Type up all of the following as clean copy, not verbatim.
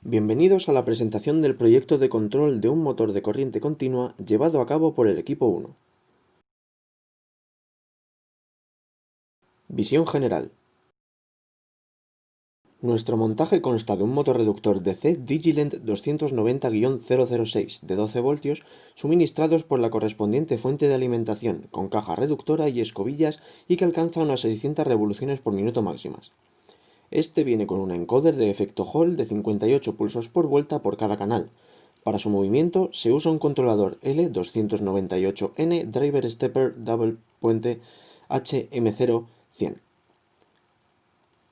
Bienvenidos a la presentación del proyecto de control de un motor de corriente continua llevado a cabo por el equipo 1. Visión general. Nuestro montaje consta de un motor reductor DC Digilent 290-006 de 12 voltios suministrados por la correspondiente fuente de alimentación con caja reductora y escobillas y que alcanza unas 600 revoluciones por minuto máximas. Este viene con un encoder de efecto Hall de 58 pulsos por vuelta por cada canal. Para su movimiento se usa un controlador L298N Driver Stepper Double Puente HM0100.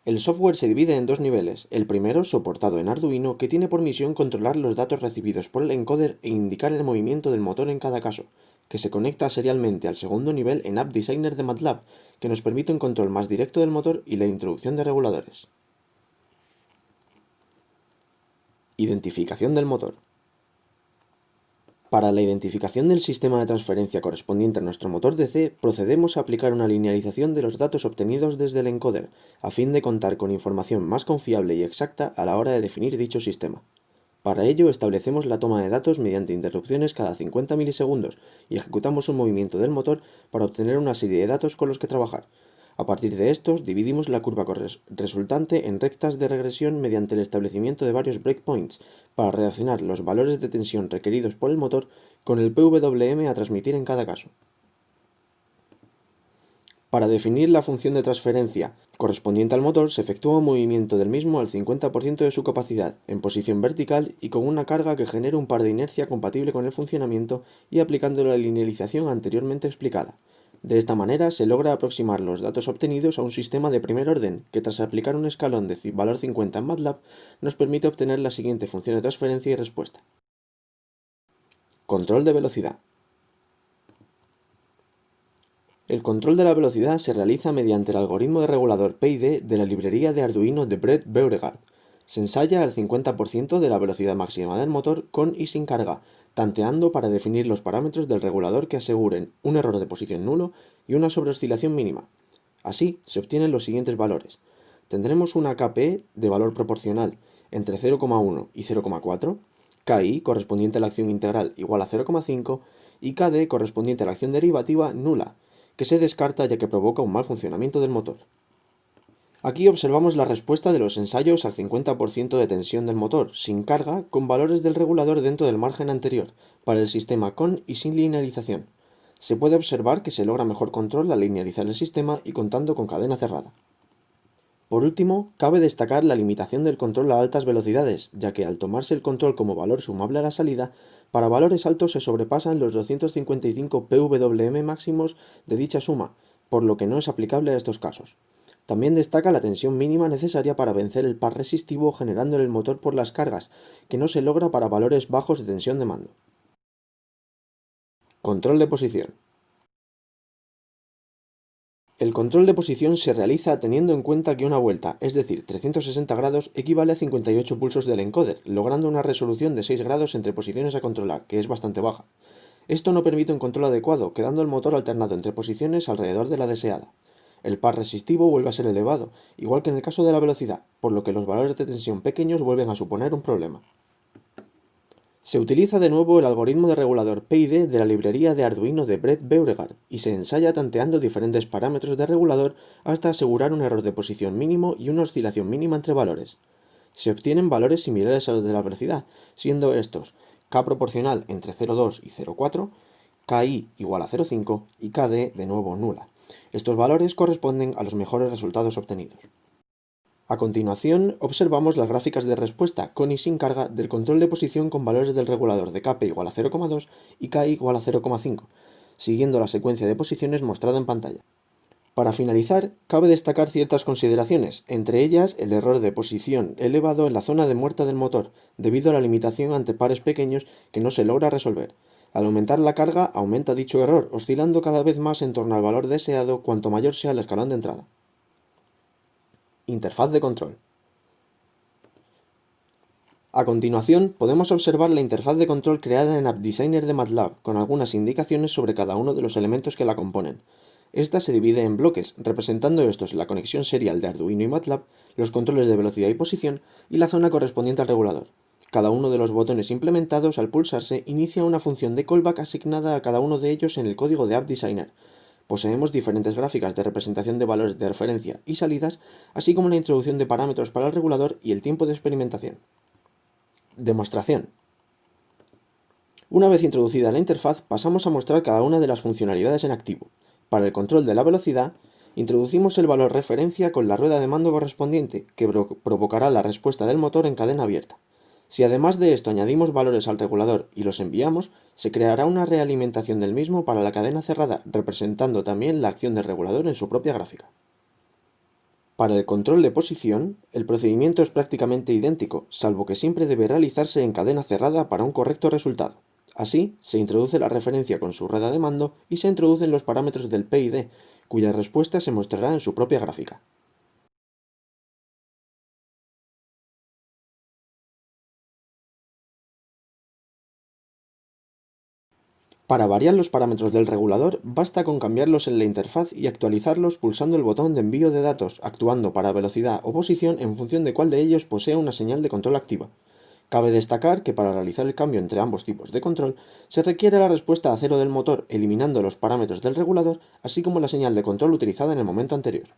El software se divide en dos niveles, el primero soportado en Arduino que tiene por misión controlar los datos recibidos por el encoder e indicar el movimiento del motor en cada caso, que se conecta serialmente al segundo nivel en App Designer de MATLAB, que nos permite un control más directo del motor y la introducción de reguladores. Identificación del motor. Para la identificación del sistema de transferencia correspondiente a nuestro motor DC, procedemos a aplicar una linealización de los datos obtenidos desde el encoder, a fin de contar con información más confiable y exacta a la hora de definir dicho sistema. Para ello, establecemos la toma de datos mediante interrupciones cada 50 milisegundos y ejecutamos un movimiento del motor para obtener una serie de datos con los que trabajar. A partir de estos, dividimos la curva resultante en rectas de regresión mediante el establecimiento de varios breakpoints para relacionar los valores de tensión requeridos por el motor con el PWM a transmitir en cada caso. Para definir la función de transferencia correspondiente al motor, se efectúa un movimiento del mismo al 50% de su capacidad, en posición vertical y con una carga que genere un par de inercia compatible con el funcionamiento y aplicando la linealización anteriormente explicada. De esta manera se logra aproximar los datos obtenidos a un sistema de primer orden que, tras aplicar un escalón de valor 50 en MATLAB, nos permite obtener la siguiente función de transferencia y respuesta. Control de velocidad. El control de la velocidad se realiza mediante el algoritmo de regulador PID de la librería de Arduino de Brett Beauregard. Se ensaya al 50% de la velocidad máxima del motor con y sin carga, tanteando para definir los parámetros del regulador que aseguren un error de posición nulo y una sobreoscilación mínima. Así se obtienen los siguientes valores. Tendremos una KP de valor proporcional entre 0,1 y 0,4, KI correspondiente a la acción integral igual a 0,5 y KD correspondiente a la acción derivativa nula, que se descarta ya que provoca un mal funcionamiento del motor. Aquí observamos la respuesta de los ensayos al 50% de tensión del motor, sin carga, con valores del regulador dentro del margen anterior, para el sistema con y sin linealización. Se puede observar que se logra mejor control al linealizar el sistema y contando con cadena cerrada. Por último, cabe destacar la limitación del control a altas velocidades, ya que al tomarse el control como valor sumable a la salida, para valores altos se sobrepasan los 255 PWM máximos de dicha suma, por lo que no es aplicable a estos casos. También destaca la tensión mínima necesaria para vencer el par resistivo generando en el motor por las cargas, que no se logra para valores bajos de tensión de mando. Control de posición. El control de posición se realiza teniendo en cuenta que una vuelta, es decir, 360 grados, equivale a 58 pulsos del encoder, logrando una resolución de 6 grados entre posiciones a controlar, que es bastante baja. Esto no permite un control adecuado, quedando el motor alternado entre posiciones alrededor de la deseada. El par resistivo vuelve a ser elevado, igual que en el caso de la velocidad, por lo que los valores de tensión pequeños vuelven a suponer un problema. Se utiliza de nuevo el algoritmo de regulador PID de la librería de Arduino de Brett Beauregard y se ensaya tanteando diferentes parámetros de regulador hasta asegurar un error de posición mínimo y una oscilación mínima entre valores. Se obtienen valores similares a los de la velocidad, siendo estos K proporcional entre 0,2 y 0,4, KI igual a 0,5 y KD de nuevo nula. Estos valores corresponden a los mejores resultados obtenidos. A continuación, observamos las gráficas de respuesta con y sin carga del control de posición con valores del regulador de KP igual a 0,2 y KI igual a 0,5, siguiendo la secuencia de posiciones mostrada en pantalla. Para finalizar, cabe destacar ciertas consideraciones, entre ellas el error de posición elevado en la zona de muerta del motor, debido a la limitación ante pares pequeños que no se logra resolver. Al aumentar la carga, aumenta dicho error, oscilando cada vez más en torno al valor deseado cuanto mayor sea el escalón de entrada. Interfaz de control. A continuación, podemos observar la interfaz de control creada en App Designer de MATLAB, con algunas indicaciones sobre cada uno de los elementos que la componen. Esta se divide en bloques, representando estos la conexión serial de Arduino y MATLAB, los controles de velocidad y posición y la zona correspondiente al regulador. Cada uno de los botones implementados al pulsarse inicia una función de callback asignada a cada uno de ellos en el código de App Designer. Poseemos diferentes gráficas de representación de valores de referencia y salidas, así como la introducción de parámetros para el regulador y el tiempo de experimentación. Demostración. Una vez introducida la interfaz, pasamos a mostrar cada una de las funcionalidades en activo. Para el control de la velocidad, introducimos el valor referencia con la rueda de mando correspondiente, que provocará la respuesta del motor en cadena abierta. Si además de esto añadimos valores al regulador y los enviamos, se creará una realimentación del mismo para la cadena cerrada, representando también la acción del regulador en su propia gráfica. Para el control de posición, el procedimiento es prácticamente idéntico, salvo que siempre debe realizarse en cadena cerrada para un correcto resultado. Así, se introduce la referencia con su rueda de mando y se introducen los parámetros del PID, cuya respuesta se mostrará en su propia gráfica. Para variar los parámetros del regulador, basta con cambiarlos en la interfaz y actualizarlos pulsando el botón de envío de datos, actuando para velocidad o posición en función de cuál de ellos posea una señal de control activa. Cabe destacar que para realizar el cambio entre ambos tipos de control, se requiere la respuesta a cero del motor, eliminando los parámetros del regulador, así como la señal de control utilizada en el momento anterior.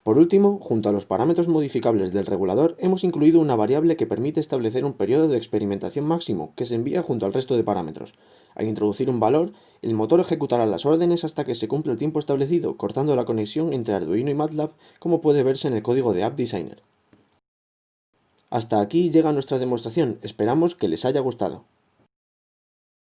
Por último, junto a los parámetros modificables del regulador, hemos incluido una variable que permite establecer un periodo de experimentación máximo, que se envía junto al resto de parámetros. Al introducir un valor, el motor ejecutará las órdenes hasta que se cumpla el tiempo establecido, cortando la conexión entre Arduino y MATLAB, como puede verse en el código de App Designer. Hasta aquí llega nuestra demostración, esperamos que les haya gustado.